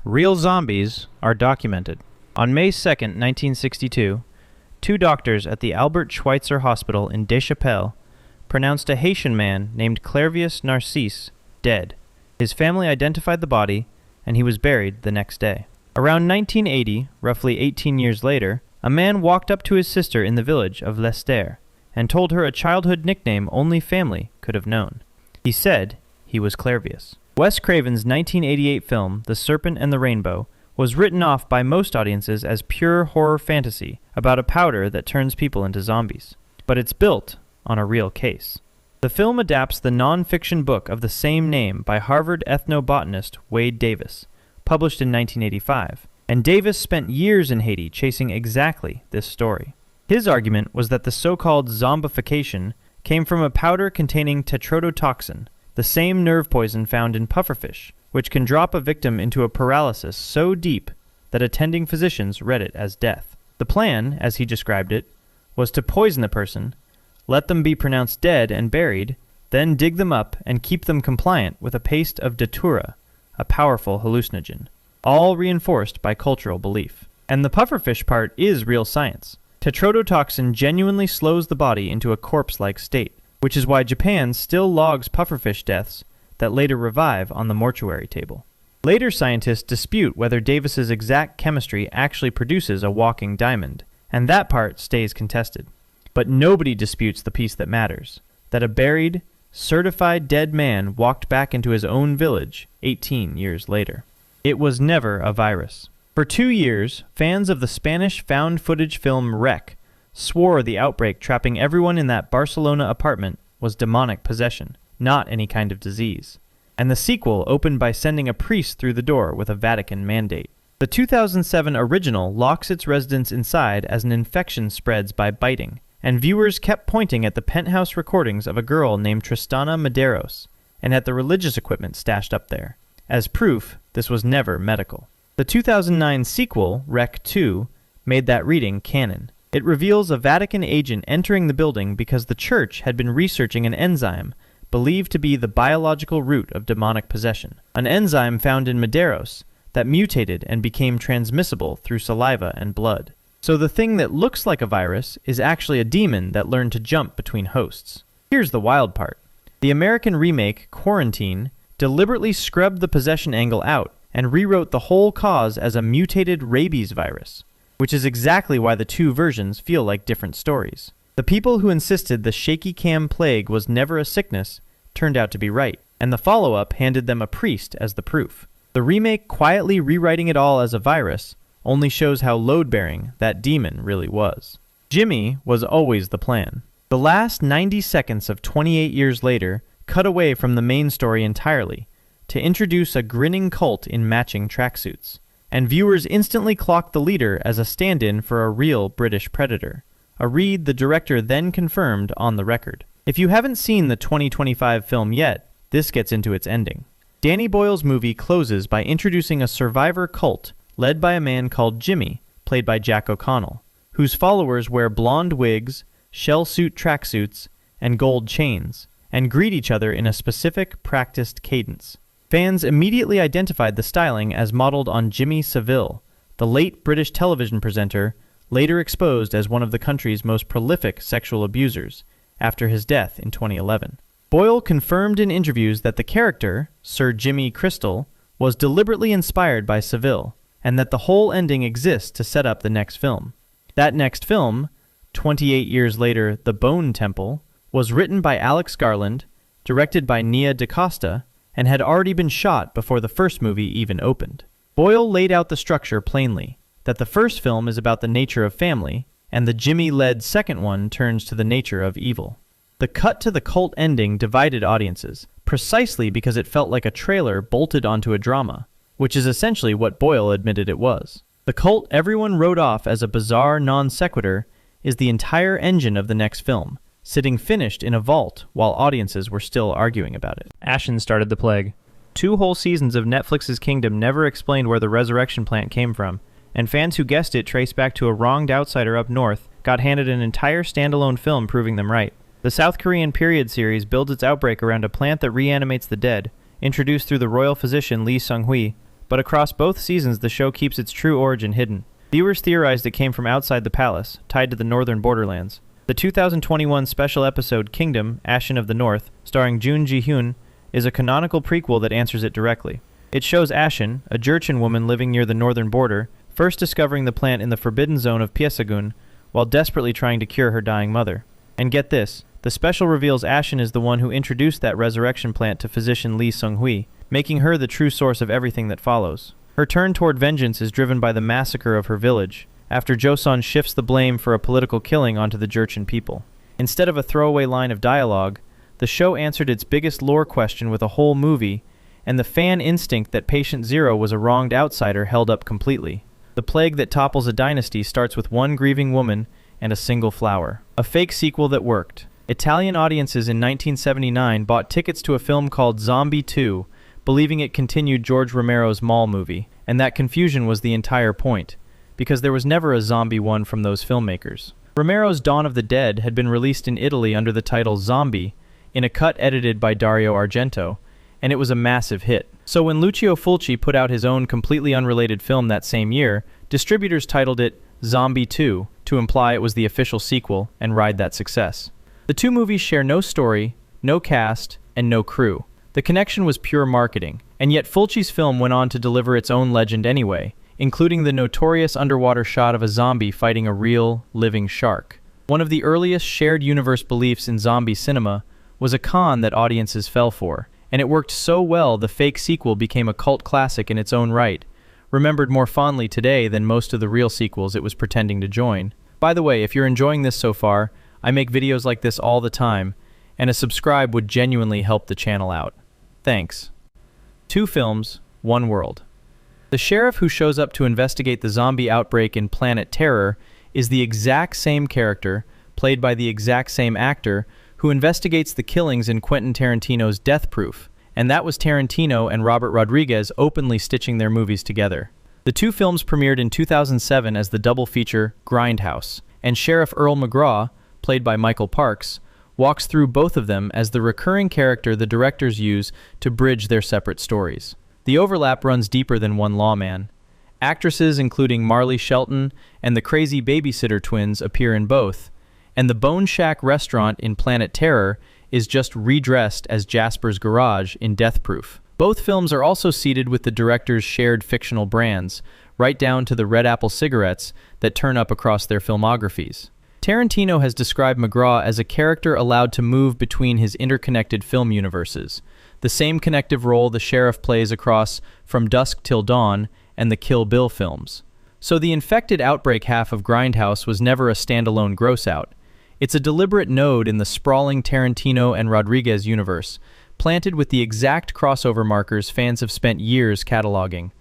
Real zombies are documented. On May 2nd, 1962, two doctors at the Albert Schweitzer Hospital in Deschapelles pronounced a Haitian man named Clervius Narcisse dead. His family identified the body, and he was buried the next day. Around 1980, roughly 18 years later, a man walked up to his sister in the village of Lester and told her a childhood nickname only family could have known. He said he was Clervius. Wes Craven's 1988 film, The Serpent and the Rainbow, was written off by most audiences as pure horror fantasy about a powder that turns people into zombies. But it's built on a real case. The film adapts the non-fiction book of the same name by Harvard ethnobotanist Wade Davis, published in 1985, and Davis spent years in Haiti chasing exactly this story. His argument was that the so-called zombification came from a powder containing tetrodotoxin, the same nerve poison found in pufferfish, which can drop a victim into a paralysis so deep that attending physicians read it as death. The plan, as he described it, was to poison the person, let them be pronounced dead and buried, then dig them up and keep them compliant with a paste of datura, a powerful hallucinogen, all reinforced by cultural belief. And the pufferfish part is real science. Tetrodotoxin genuinely slows the body into a corpse-like state, which is why Japan still logs pufferfish deaths that later revive on the mortuary table. Later scientists dispute whether Davis's exact chemistry actually produces a walking diamond, and that part stays contested. But nobody disputes the piece that matters, that a buried, certified dead man walked back into his own village 18 years later. It was never a virus. For 2 years, fans of the Spanish found-footage film Wreck swore the outbreak trapping everyone in that Barcelona apartment was demonic possession, not any kind of disease. And the sequel opened by sending a priest through the door with a Vatican mandate. The 2007 original locks its residents inside as an infection spreads by biting, and viewers kept pointing at the penthouse recordings of a girl named Tristana Medeiros and at the religious equipment stashed up there, as proof this was never medical. The 2009 sequel, Rec 2, made that reading canon. It reveals a Vatican agent entering the building because the church had been researching an enzyme believed to be the biological root of demonic possession, an enzyme found in Medeiros that mutated and became transmissible through saliva and blood. So the thing that looks like a virus is actually a demon that learned to jump between hosts. Here's the wild part. The American remake, Quarantine, deliberately scrubbed the possession angle out and rewrote the whole cause as a mutated rabies virus, which is exactly why the two versions feel like different stories. The people who insisted the shaky cam plague was never a sickness turned out to be right, and the follow-up handed them a priest as the proof. The remake quietly rewriting it all as a virus only shows how load-bearing that demon really was. Jimmy was always the plan. The last 90 seconds of 28 years later cut away from the main story entirely to introduce a grinning cult in matching tracksuits, and viewers instantly clocked the leader as a stand-in for a real British predator, a read the director then confirmed on the record. If you haven't seen the 2025 film yet, this gets into its ending. Danny Boyle's movie closes by introducing a survivor cult led by a man called Jimmy, played by Jack O'Connell, whose followers wear blonde wigs, shell suit tracksuits, and gold chains, and greet each other in a specific, practiced cadence. Fans immediately identified the styling as modeled on Jimmy Savile, the late British television presenter, later exposed as one of the country's most prolific sexual abusers, after his death in 2011. Boyle confirmed in interviews that the character, Sir Jimmy Crystal, was deliberately inspired by Savile, and that the whole ending exists to set up the next film. That next film, 28 years later, The Bone Temple, was written by Alex Garland, directed by Nia DaCosta, and had already been shot before the first movie even opened. Boyle laid out the structure plainly, that the first film is about the nature of family, and the Jimmy-led second one turns to the nature of evil. The cut to the cult ending divided audiences, precisely because it felt like a trailer bolted onto a drama, which is essentially what Boyle admitted it was. The cult everyone wrote off as a bizarre non sequitur is the entire engine of the next film, sitting finished in a vault while audiences were still arguing about it. Ashin started the plague. 2 whole seasons of Netflix's Kingdom never explained where the resurrection plant came from, and fans who guessed it traced back to a wronged outsider up north got handed an entire standalone film proving them right. The South Korean period series builds its outbreak around a plant that reanimates the dead, introduced through the royal physician Lee Sung-hui, but across both seasons the show keeps its true origin hidden. Viewers theorized it came from outside the palace, tied to the northern borderlands. The 2021 special episode Kingdom, Ashin of the North, starring Jun Ji-hyun, is a canonical prequel that answers it directly. It shows Ashin, a Jurchen woman living near the northern border, first discovering the plant in the forbidden zone of Pyesagun, while desperately trying to cure her dying mother. And get this, the special reveals Ashin is the one who introduced that resurrection plant to physician Lee Sung-hui, making her the true source of everything that follows. Her turn toward vengeance is driven by the massacre of her village, after Joseon shifts the blame for a political killing onto the Jurchen people. Instead of a throwaway line of dialogue, the show answered its biggest lore question with a whole movie, and the fan instinct that Patient Zero was a wronged outsider held up completely. The plague that topples a dynasty starts with one grieving woman and a single flower. A fake sequel that worked. Italian audiences in 1979 bought tickets to a film called Zombie 2, believing it continued George Romero's Mall movie, and that confusion was the entire point, because there was never a Zombie 1 from those filmmakers. Romero's Dawn of the Dead had been released in Italy under the title Zombie, in a cut edited by Dario Argento, and it was a massive hit. So when Lucio Fulci put out his own completely unrelated film that same year, distributors titled it Zombie 2 to imply it was the official sequel and ride that success. The two movies share no story, no cast, and no crew. The connection was pure marketing, and yet Fulci's film went on to deliver its own legend anyway, including the notorious underwater shot of a zombie fighting a real, living shark. One of the earliest shared universe beliefs in zombie cinema was a con that audiences fell for, and it worked so well the fake sequel became a cult classic in its own right, remembered more fondly today than most of the real sequels it was pretending to join. By the way, if you're enjoying this so far, I make videos like this all the time, and a subscribe would genuinely help the channel out. Thanks. 2 films, 1 world. The sheriff who shows up to investigate the zombie outbreak in Planet Terror is the exact same character, played by the exact same actor, who investigates the killings in Quentin Tarantino's Death Proof, and that was Tarantino and Robert Rodriguez openly stitching their movies together. The 2 films premiered in 2007 as the double feature Grindhouse, and Sheriff Earl McGraw, played by Michael Parks, walks through both of them as the recurring character the directors use to bridge their separate stories. The overlap runs deeper than one lawman. Actresses including Marley Shelton and the crazy babysitter twins appear in both, and the Bone Shack restaurant in Planet Terror is just redressed as Jasper's Garage in Death Proof. Both films are also seeded with the director's shared fictional brands, right down to the Red Apple cigarettes that turn up across their filmographies. Tarantino has described McGraw as a character allowed to move between his interconnected film universes, the same connective role the sheriff plays across From Dusk Till Dawn and the Kill Bill films. So the infected outbreak half of Grindhouse was never a standalone gross-out. It's a deliberate node in the sprawling Tarantino and Rodriguez universe, planted with the exact crossover markers fans have spent years cataloging.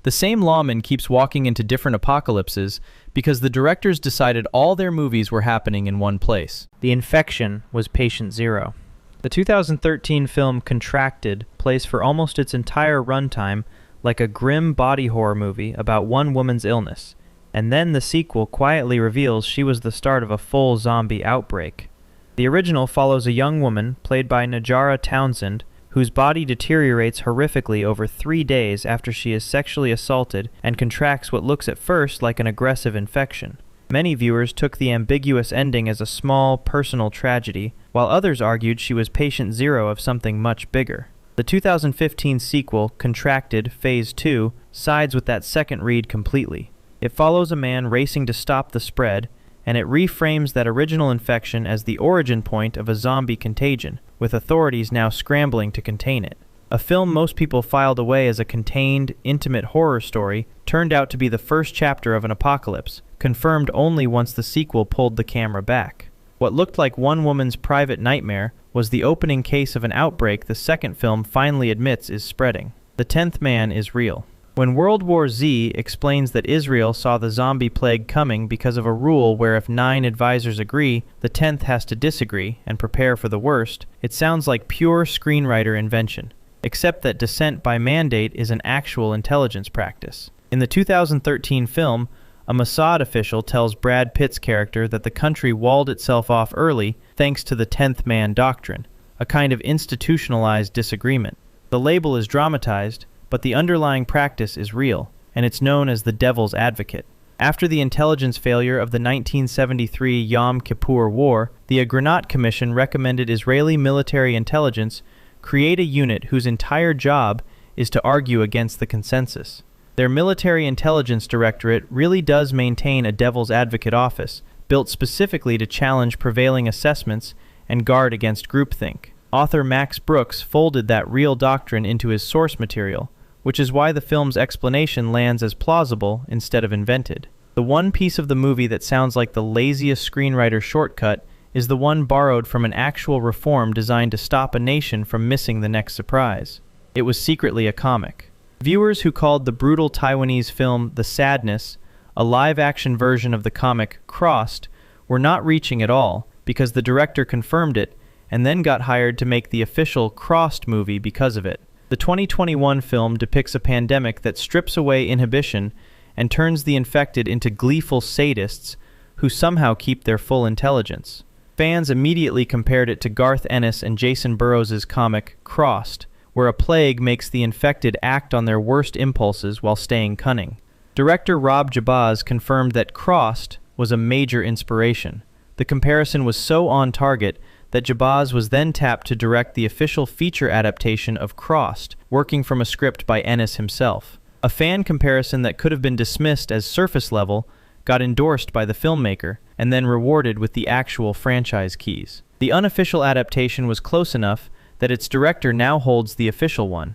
The same lawman keeps walking into different apocalypses because the directors decided all their movies were happening in one place. The infection was Patient Zero. The 2013 film Contracted plays for almost its entire runtime like a grim body horror movie about one woman's illness, and then the sequel quietly reveals she was the start of a full zombie outbreak. The original follows a young woman, played by Najara Townsend, whose body deteriorates horrifically over 3 days after she is sexually assaulted and contracts what looks at first like an aggressive infection. Many viewers took the ambiguous ending as a small, personal tragedy, while others argued she was patient zero of something much bigger. The 2015 sequel, Contracted Phase 2, sides with that second read completely. It follows a man racing to stop the spread, and it reframes that original infection as the origin point of a zombie contagion, with authorities now scrambling to contain it. A film most people filed away as a contained, intimate horror story turned out to be the first chapter of an apocalypse, confirmed only once the sequel pulled the camera back. What looked like one woman's private nightmare was the opening case of an outbreak the second film finally admits is spreading. The 10th man is real. When World War Z explains that Israel saw the zombie plague coming because of a rule where if 9 advisors agree, the 10th has to disagree and prepare for the worst, it sounds like pure screenwriter invention, except that dissent by mandate is an actual intelligence practice. In the 2013 film, a Mossad official tells Brad Pitt's character that the country walled itself off early thanks to the 10th man doctrine, a kind of institutionalized disagreement. The label is dramatized, but the underlying practice is real, and it's known as the devil's advocate. After the intelligence failure of the 1973 Yom Kippur War, the Agranat Commission recommended Israeli military intelligence create a unit whose entire job is to argue against the consensus. Their military intelligence directorate really does maintain a devil's advocate office, built specifically to challenge prevailing assessments and guard against groupthink. Author Max Brooks folded that real doctrine into his source material, which is why the film's explanation lands as plausible instead of invented. The one piece of the movie that sounds like the laziest screenwriter shortcut is the one borrowed from an actual reform designed to stop a nation from missing the next surprise. It was secretly a comic. Viewers who called the brutal Taiwanese film The Sadness a live-action version of the comic Crossed were not reaching at all because the director confirmed it and then got hired to make the official Crossed movie because of it. The 2021 film depicts a pandemic that strips away inhibition and turns the infected into gleeful sadists who somehow keep their full intelligence. Fans immediately compared it to Garth Ennis and Jason Burrows' comic Crossed, where a plague makes the infected act on their worst impulses while staying cunning. Director Rob Jabaz confirmed that Crossed was a major inspiration. The comparison was so on target that Jabaz was then tapped to direct the official feature adaptation of Crossed, working from a script by Ennis himself. A fan comparison that could have been dismissed as surface level got endorsed by the filmmaker and then rewarded with the actual franchise keys. The unofficial adaptation was close enough that its director now holds the official one.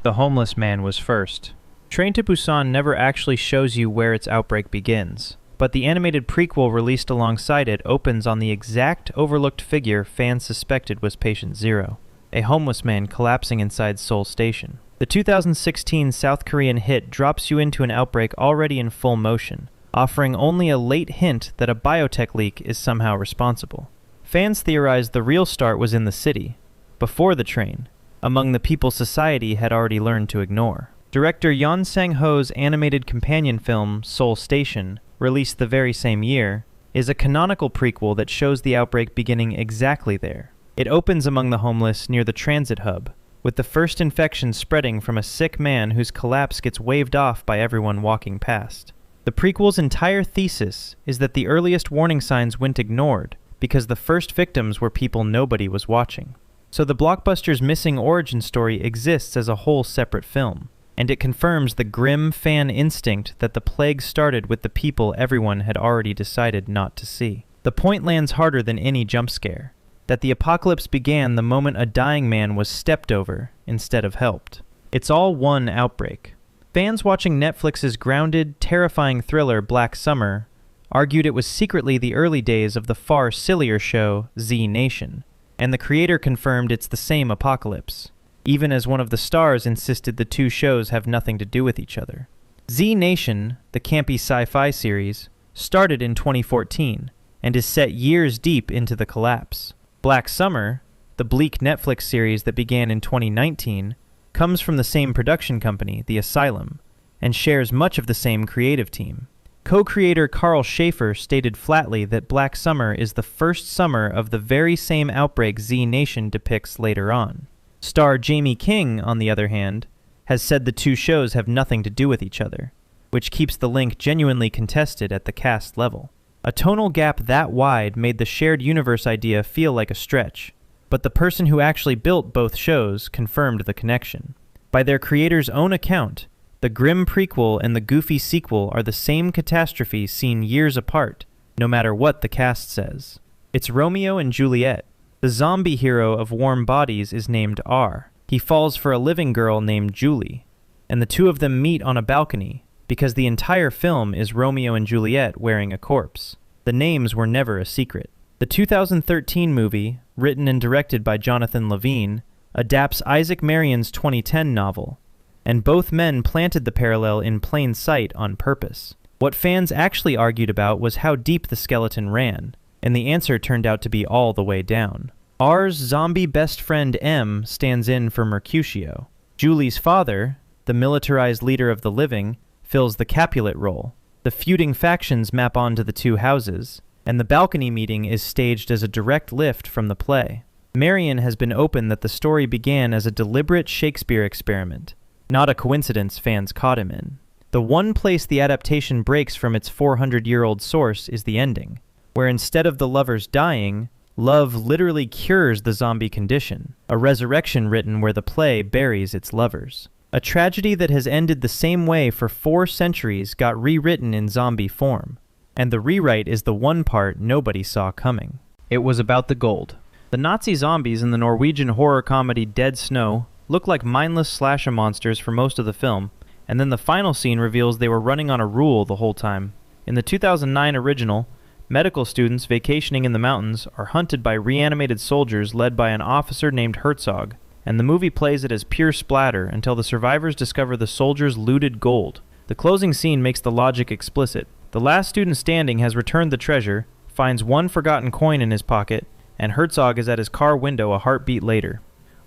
The homeless man was first. Train to Busan never actually shows you where its outbreak begins, but the animated prequel released alongside it opens on the exact overlooked figure fans suspected was Patient Zero, a homeless man collapsing inside Seoul Station. The 2016 South Korean hit drops you into an outbreak already in full motion, offering only a late hint that a biotech leak is somehow responsible. Fans theorized the real start was in the city, before the train, among the people society had already learned to ignore. Director Yeon Sang-ho's animated companion film, Seoul Station, released the very same year, is a canonical prequel that shows the outbreak beginning exactly there. It opens among the homeless near the transit hub, with the first infection spreading from a sick man whose collapse gets waved off by everyone walking past. The prequel's entire thesis is that the earliest warning signs went ignored because the first victims were people nobody was watching. So the blockbuster's missing origin story exists as a whole separate film, and it confirms the grim fan instinct that the plague started with the people everyone had already decided not to see. The point lands harder than any jump scare, that the apocalypse began the moment a dying man was stepped over instead of helped. It's all one outbreak. Fans watching Netflix's grounded, terrifying thriller Black Summer argued it was secretly the early days of the far sillier show Z Nation, and the creator confirmed it's the same apocalypse, even as one of the stars insisted the two shows have nothing to do with each other. Z Nation, the campy sci-fi series, started in 2014 and is set years deep into the collapse. Black Summer, the bleak Netflix series that began in 2019, comes from the same production company, The Asylum, and shares much of the same creative team. Co-creator Carl Schaefer stated flatly that Black Summer is the first summer of the very same outbreak Z Nation depicts later on. Star Jamie King, on the other hand, has said the two shows have nothing to do with each other, which keeps the link genuinely contested at the cast level. A tonal gap that wide made the shared universe idea feel like a stretch, but the person who actually built both shows confirmed the connection. By their creator's own account, the grim prequel and the goofy sequel are the same catastrophe seen years apart, no matter what the cast says. It's Romeo and Juliet. The zombie hero of Warm Bodies is named R. He falls for a living girl named Julie, and the two of them meet on a balcony, because the entire film is Romeo and Juliet wearing a corpse. The names were never a secret. The 2013 movie, written and directed by Jonathan Levine, adapts Isaac Marion's 2010 novel, and both men planted the parallel in plain sight on purpose. What fans actually argued about was how deep the skeleton ran, and the answer turned out to be all the way down. R's zombie best friend M stands in for Mercutio. Julie's father, the militarized leader of the living, fills the Capulet role. The feuding factions map onto the two houses, and the balcony meeting is staged as a direct lift from the play. Marion has been open that the story began as a deliberate Shakespeare experiment, Not a coincidence fans caught him in. The one place the adaptation breaks from its 400-year-old source is the ending, where instead of the lovers dying, love literally cures the zombie condition, a resurrection written where the play buries its lovers. A tragedy that has ended the same way for 4 centuries got rewritten in zombie form, and the rewrite is the one part nobody saw coming. It was about the gold. The Nazi zombies in the Norwegian horror comedy Dead Snow look like mindless slasher monsters for most of the film, and then the final scene reveals they were running on a rule the whole time. In the 2009 original, medical students vacationing in the mountains are hunted by reanimated soldiers led by an officer named Herzog, and the movie plays it as pure splatter until the survivors discover the soldiers' looted gold. The closing scene makes the logic explicit. The last student standing has returned the treasure, finds one forgotten coin in his pocket, and Herzog is at his car window a heartbeat later.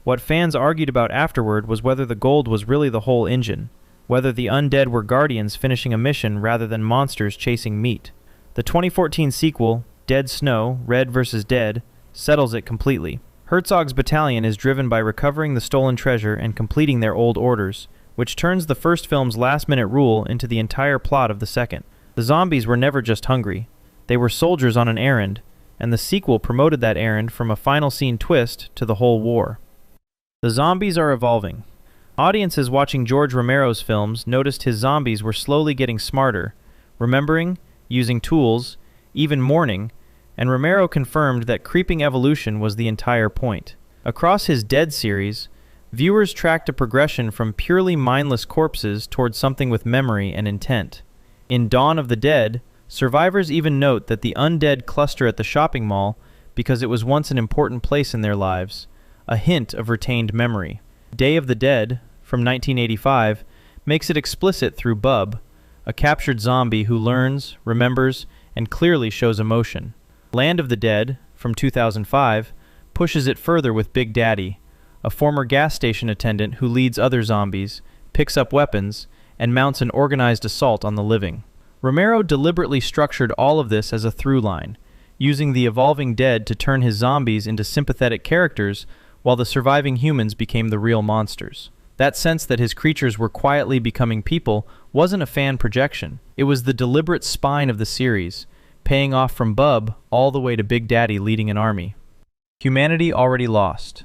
What fans argued about afterward was whether the gold was really the whole engine, whether the undead were guardians finishing a mission rather than monsters chasing meat. The 2014 sequel, Dead Snow, Red vs. Dead, settles it completely. Herzog's battalion is driven by recovering the stolen treasure and completing their old orders, which turns the first film's last-minute rule into the entire plot of the second. The zombies were never just hungry. They were soldiers on an errand, and the sequel promoted that errand from a final scene twist to the whole war. The zombies are evolving. Audiences watching George Romero's films noticed his zombies were slowly getting smarter, remembering, using tools, even mourning, and Romero confirmed that creeping evolution was the entire point. Across his Dead series, viewers tracked a progression from purely mindless corpses towards something with memory and intent. In Dawn of the Dead, survivors even note that the undead cluster at the shopping mall because it was once an important place in their lives, a hint of retained memory. Day of the Dead, from 1985, makes it explicit through Bub, a captured zombie who learns, remembers, and clearly shows emotion. Land of the Dead, from 2005, pushes it further with Big Daddy, a former gas station attendant who leads other zombies, picks up weapons, and mounts an organized assault on the living. Romero deliberately structured all of this as a through line, using the evolving dead to turn his zombies into sympathetic characters while the surviving humans became the real monsters. That sense that his creatures were quietly becoming people wasn't a fan projection. It was the deliberate spine of the series, paying off from Bub all the way to Big Daddy leading an army. Humanity already lost.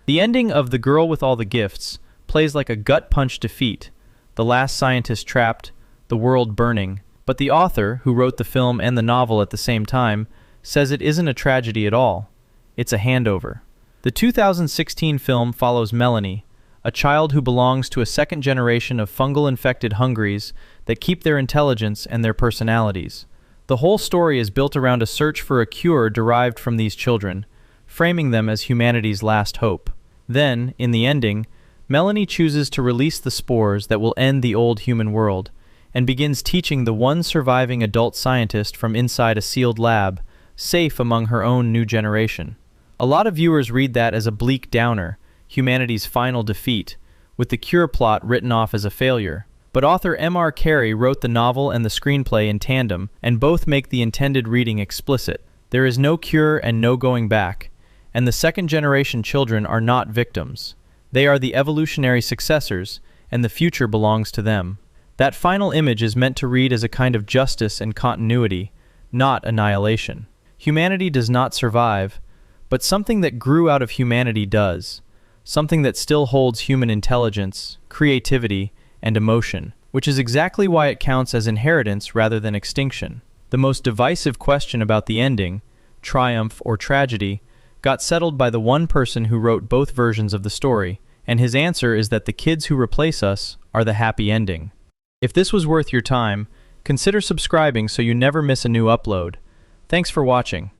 The ending of The Girl with All the Gifts plays like a gut-punch defeat, the last scientist trapped, the world burning, but the author, who wrote the film and the novel at the same time, says it isn't a tragedy at all. It's a handover. The 2016 film follows Melanie, a child who belongs to a second generation of fungal-infected hungries that keep their intelligence and their personalities. The whole story is built around a search for a cure derived from these children, framing them as humanity's last hope. Then, in the ending, Melanie chooses to release the spores that will end the old human world, and begins teaching the one surviving adult scientist from inside a sealed lab, safe among her own new generation. A lot of viewers read that as a bleak downer, humanity's final defeat, with the cure plot written off as a failure. But author M.R. Carey wrote the novel and the screenplay in tandem, and both make the intended reading explicit. There is no cure and no going back, and the second-generation children are not victims. They are the evolutionary successors, and the future belongs to them. That final image is meant to read as a kind of justice and continuity, not annihilation. Humanity does not survive, but something that grew out of humanity does. Something that still holds human intelligence, creativity, and emotion, which is exactly why it counts as inheritance rather than extinction. The most divisive question about the ending, triumph or tragedy, got settled by the one person who wrote both versions of the story, and his answer is that the kids who replace us are the happy ending. If this was worth your time, consider subscribing so you never miss a new upload. Thanks for watching.